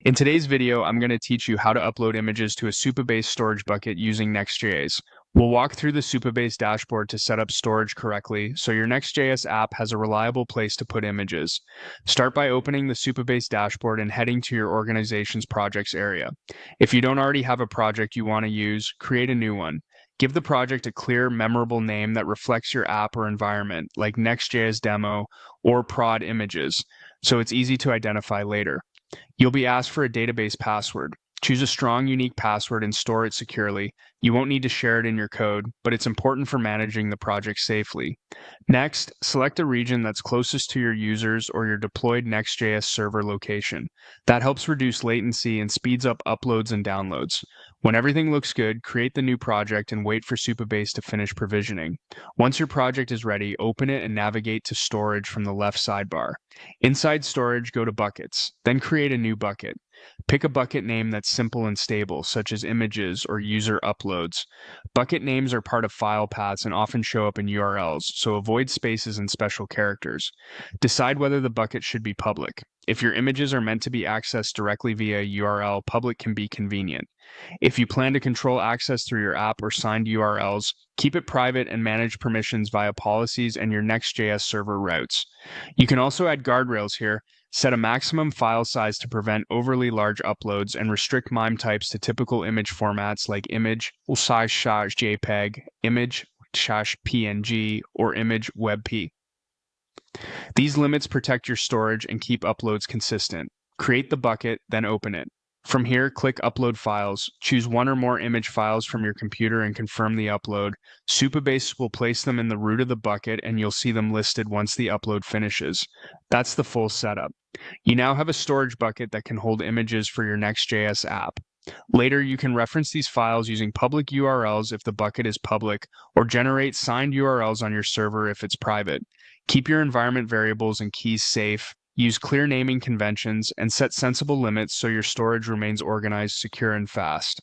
In today's video, I'm going to teach you how to upload images to a Supabase storage bucket using Next.Js. We'll walk through the Supabase dashboard to set up storage correctly so your Next.js app has a reliable place to put images. Start by opening the Supabase dashboard and heading to your organization's projects area. If you don't already have a project you want to use, create a new one. Give the project a clear, memorable name that reflects your app or environment, like Next.js Demo or Prod Images, so it's easy to identify later. You'll be asked for a database password. Choose a strong, unique password and store it securely. You won't need to share it in your code, but it's important for managing the project safely. Next, select a region that's closest to your users or your deployed Next.js server location. That helps reduce latency and speeds up uploads and downloads. When everything looks good, create the new project and wait for Supabase to finish provisioning. Once your project is ready, open it and navigate to storage from the left sidebar. Inside storage, go to buckets, then create a new bucket. Pick a bucket name that's simple and stable, such as images or user uploads. Bucket names are part of file paths and often show up in URLs, so avoid spaces and special characters. Decide whether the bucket should be public. If your images are meant to be accessed directly via URL, public can be convenient. If you plan to control access through your app or signed URLs, keep it private and manage permissions via policies and your Next.js server routes. You can also add guardrails here. Set a maximum file size to prevent overly large uploads and restrict MIME types to typical image formats like image, size JPEG, image, PNG, or image WebP. These limits protect your storage and keep uploads consistent. Create the bucket, then open it. From here, click Upload Files. Choose one or more image files from your computer and confirm the upload. Supabase will place them in the root of the bucket and you'll see them listed once the upload finishes. That's the full setup. You now have a storage bucket that can hold images for your Next.js app. Later, you can reference these files using public URLs if the bucket is public, or generate signed URLs on your server if it's private. Keep your environment variables and keys safe. Use clear naming conventions and set sensible limits so your storage remains organized, secure, and fast.